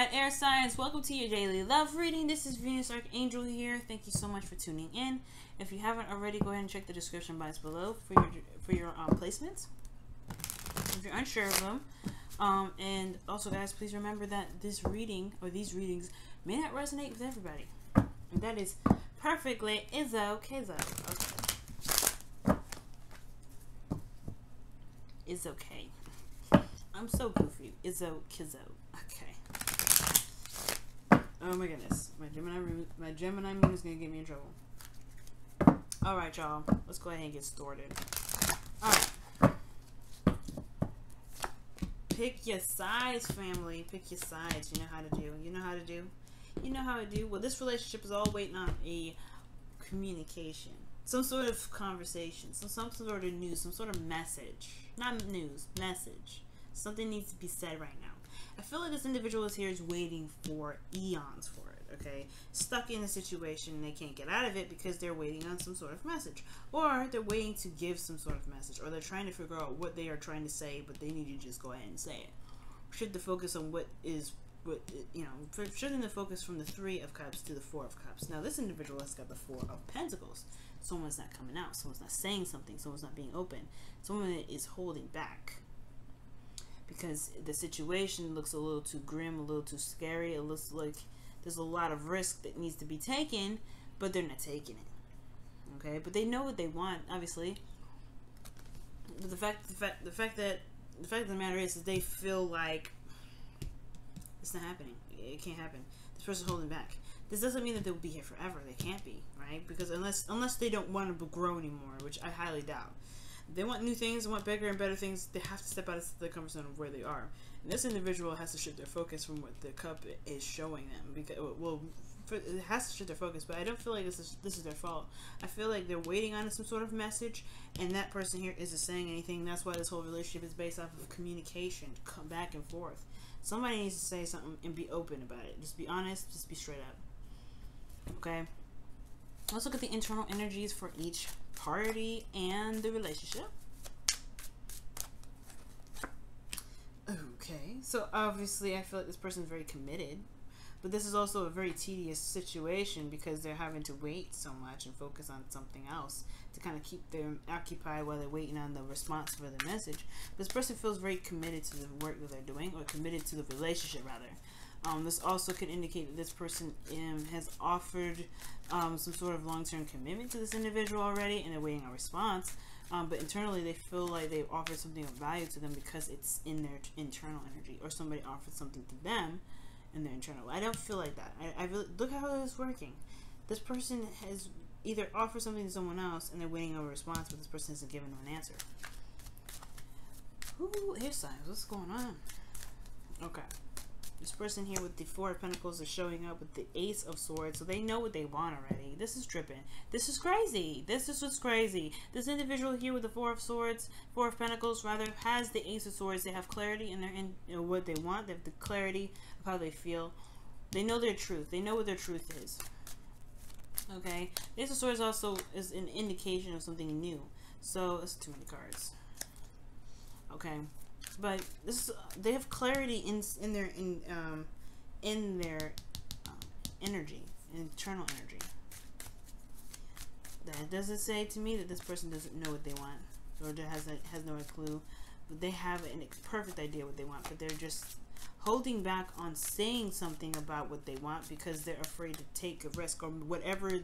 Alright, air signs, welcome to your daily love reading. This is Venus Archangel here. Thank you so much for tuning in. If you haven't already, go ahead and check the description box below for your placements, if you're unsure of them. And also, guys, please remember that this reading or these readings may not resonate with everybody, and that is perfectly okay. It's okay. I'm so goofy. Izzo Kizzo. Okay. Oh my goodness. My Gemini moon is gonna get me in trouble. Alright, y'all. Let's go ahead and get started. Alright. Pick your sides, family. Pick your sides. You know how to do. You know how to do. You know how to do. Well, this relationship is all waiting on a communication. Some sort of conversation. Some sort of news. Some sort of message. Not news. Message. Something needs to be said right now. I feel like this individual is here is waiting for eons for it, okay? Stuck in a situation and they can't get out of it because they're waiting on some sort of message. Or they're waiting to give some sort of message. Or they're trying to figure out what they are trying to say, but they need to just go ahead and say it. Should the focus on shouldn't the focus from the 3 of Cups to the 4 of Cups. Now this individual has got the 4 of Pentacles. Someone's not coming out. Someone's not saying something. Someone's not being open. Someone is holding back. Because the situation looks a little too grim, a little too scary. It looks like there's a lot of risk that needs to be taken, but they're not taking it. Okay, but they know what they want, obviously. But the fact of the matter is that they feel like it's not happening. It can't happen. This person's holding back. This doesn't mean that they will be here forever. They can't be, right? Because unless they don't want to grow anymore, which I highly doubt. They want new things, they want bigger and better things, they have to step out of the comfort zone of where they are. And this individual has to shift their focus from what the cup is showing them. Because, well, it has to shift their focus, but I don't feel like this is their fault. I feel like they're waiting on some sort of message, and that person here isn't saying anything. That's why this whole relationship is based off of communication, come back and forth. Somebody needs to say something and be open about it. Just be honest, just be straight up. Okay? Let's look at the internal energies for each party and the relationship. Okay, so obviously I feel like this person is very committed, but this is also a very tedious situation because they're having to wait so much and focus on something else to kind of keep them occupied while they're waiting on the response for the message. This person feels very committed to the work that they're doing, or committed to the relationship rather. This also could indicate that this person has offered some sort of long-term commitment to this individual already, and they're waiting a response. But internally, they feel like they've offered something of value to them because it's in their internal energy, or somebody offered something to them in their internal. I don't feel like that. I really, look at how this is working. This person has either offered something to someone else, and they're waiting on a response, but this person hasn't given them an answer. Ooh, air signs. What's going on? Okay. This person here with the 4 of Pentacles is showing up with the Ace of Swords, so they know what they want already. This is tripping. This is crazy. This is what's crazy. This individual here with the 4 of Swords, 4 of Pentacles rather, has the Ace of Swords. They have clarity in what they want. They have the clarity of how they feel. They know their truth. They know what their truth is. Okay. The Ace of Swords also is an indication of something new. So that's too many cards. Okay. But this, they have clarity in their energy, internal energy. That doesn't say to me that this person doesn't know what they want, or has no clue. But they have a perfect idea what they want, but they're just holding back on saying something about what they want because they're afraid to take a risk, or whatever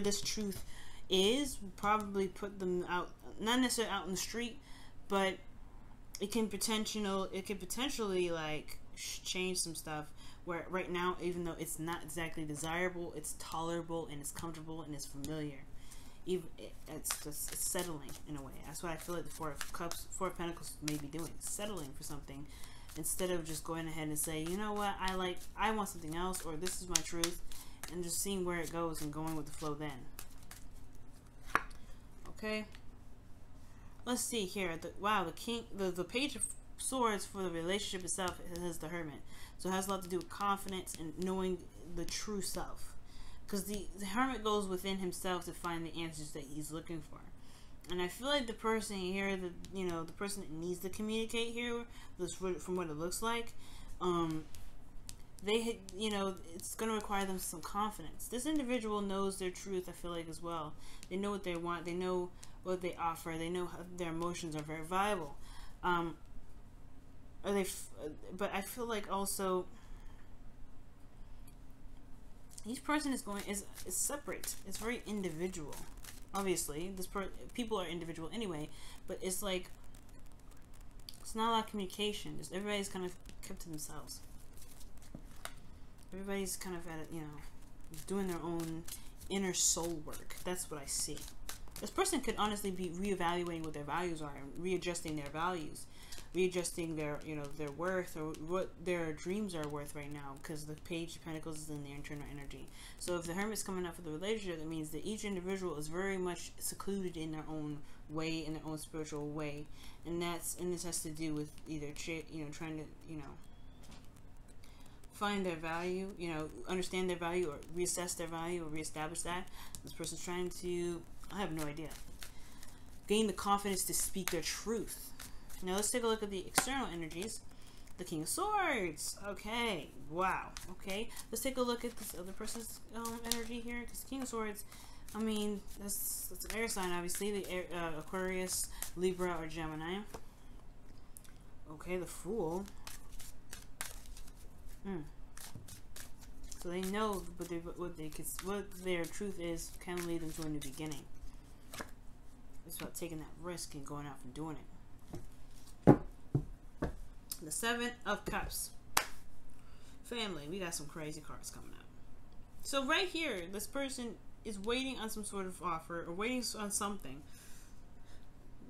this truth is will probably put them out, not necessarily out in the street, but it can potentially like change some stuff where right now, even though it's not exactly desirable, it's tolerable and it's comfortable and it's familiar. It's settling in a way. That's what I feel like the 4 of Cups, 4 of Pentacles may be doing, settling for something instead of just going ahead and say, you know what, I want something else, or this is my truth, and just seeing where it goes and going with the flow then. Okay. Let's see here. The Page of Swords for the relationship itself has the Hermit. So it has a lot to do with confidence and knowing the true self. Because the Hermit goes within himself to find the answers that he's looking for. And I feel like the person here, the person that needs to communicate here, from what it looks like, they, you know, it's going to require them some confidence. This individual knows their truth, I feel like, as well. They know what they want. They know what they offer. They know how their emotions are very viable. But I feel like also each person is separate. It's very individual. Obviously, people are individual anyway, but it's like it's not a lot of communication. Just everybody's kind of kept to themselves. Everybody's kind of at it, you know, doing their own inner soul work. That's what I see. This person could honestly be reevaluating what their values are and readjusting their values, readjusting their, you know, their worth or what their dreams are worth right now, because the Page of Pentacles is in their internal energy. So if the Hermit's coming up for the relationship, that means that each individual is very much secluded in their own way, in their own spiritual way, and this has to do with either trying to, you know, find their value, you know, understand their value, or reassess their value, or reestablish that. This person's trying to, I have no idea, gain the confidence to speak their truth. Now let's take a look at the external energies. The King of Swords. Okay, wow. Okay, let's take a look at this other person's energy here, because King of Swords, I mean, that's an air sign, obviously. The Aquarius, Libra, or Gemini. Okay, the Fool. So they know what their truth is can lead them to a new beginning. It's about taking that risk and going out and doing it. The Seven of Cups. Family. We got some crazy cards coming up. So right here, this person is waiting on some sort of offer, or waiting on something.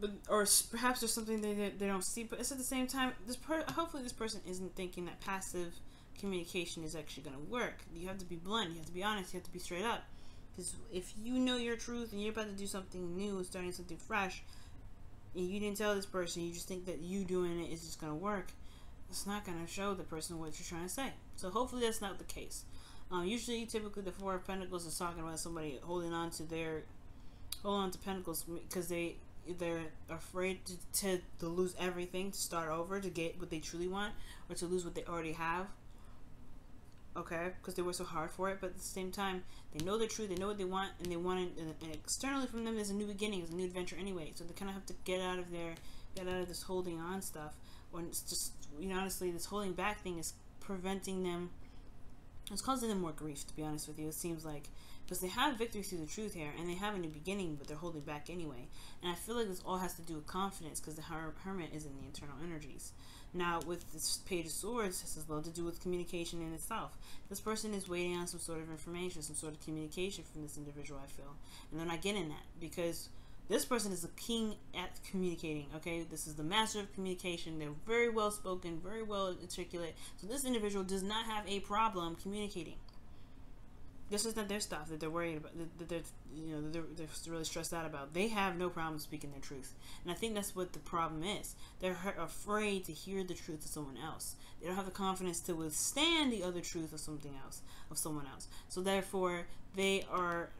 But, or perhaps there's something they don't see. But it's at the same time, hopefully this person isn't thinking that passive communication is actually going to work. You have to be blunt, you have to be honest, you have to be straight up, because if you know your truth and you're about to do something new, starting something fresh, and you didn't tell this person, you just think that you doing it is just going to work, it's not going to show the person what you're trying to say. So hopefully that's not the case. Typically the Four of Pentacles is talking about somebody holding on to Pentacles because they're afraid to lose everything, to start over, to get what they truly want, or to lose what they already have. Okay, because they work so hard for it, but at the same time, they know their truth, they know what they want, and they want it, and externally from them is a new beginning, is a new adventure anyway. So they kind of have to get out of this holding on stuff, or it's just, you know, honestly, this holding back thing is preventing them. It's causing them more grief, to be honest with you. It seems like, because they have victory through the truth here, and they have a new beginning, but they're holding back anyway. And I feel like this all has to do with confidence, because the Hermit is in the internal energies. Now, with this Page of Swords, this has a lot to do with communication in itself. This person is waiting on some sort of information, some sort of communication from this individual, I feel. And they're not getting that, because this person is the king at communicating, okay? This is the master of communication. They're very well spoken, very well articulate. So this individual does not have a problem communicating. This is not their stuff that they're worried about, that they're really stressed out about. They have no problem speaking their truth. And I think that's what the problem is. They're afraid to hear the truth of someone else. They don't have the confidence to withstand the other truth of someone else. So therefore, they are,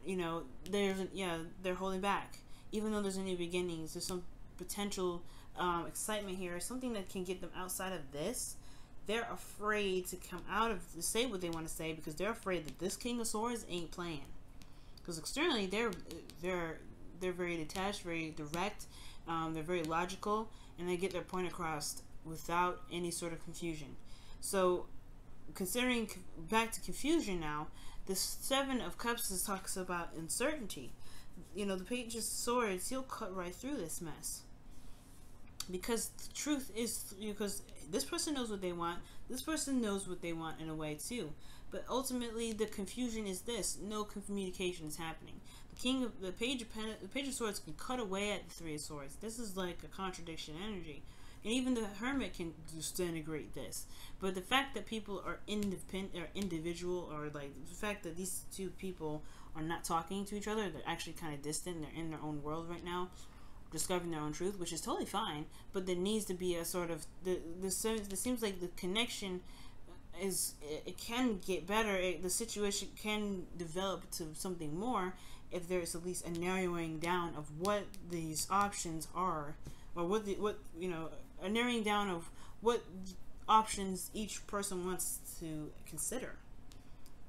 they're holding back. Even though there's a new beginnings, there's some potential excitement here, something that can get them outside of this. They're afraid to come out of, to say what they want to say, because they're afraid that this King of Swords ain't playing. Because externally, they're very detached, very direct, they're very logical, and they get their point across without any sort of confusion. So, considering back to confusion now, the Seven of Cups talks about uncertainty. You know, the Page of Swords, he'll cut right through this mess. Because the truth is, because this person knows what they want, this person knows what they want in a way too. But ultimately, the confusion is this: no communication is happening. The Page of Swords can cut away at the Three of Swords. This is like a contradiction energy, and even the Hermit can disintegrate this. But the fact that people are independent, or individual, or like the fact that these two people are not talking to each other, they're actually kind of distant. They're in their own world right now, discovering their own truth, which is totally fine, but there needs to be a sort of it seems like the connection it can get better. The situation can develop to something more if there's at least a narrowing down of what these options are, or a narrowing down of what options each person wants to consider.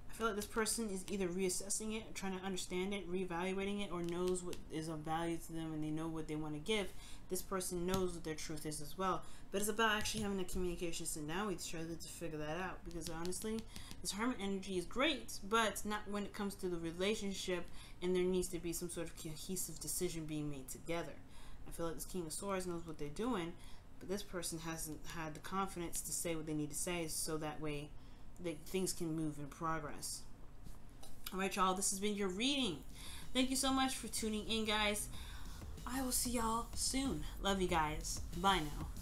I feel like this person is either reassessing it, trying to understand it, reevaluating it, or knows what is of value to them and they know what they want to give. This person knows what their truth is as well. But it's about actually having a communication sit down with each other to figure that out. Because honestly, this Hermit energy is great, but not when it comes to the relationship and there needs to be some sort of cohesive decision being made together. I feel like this King of Swords knows what they're doing, but this person hasn't had the confidence to say what they need to say, so that way things can move in progress. Alright, y'all, this has been your reading. Thank you so much for tuning in, guys. I will see y'all soon. Love you guys. Bye now.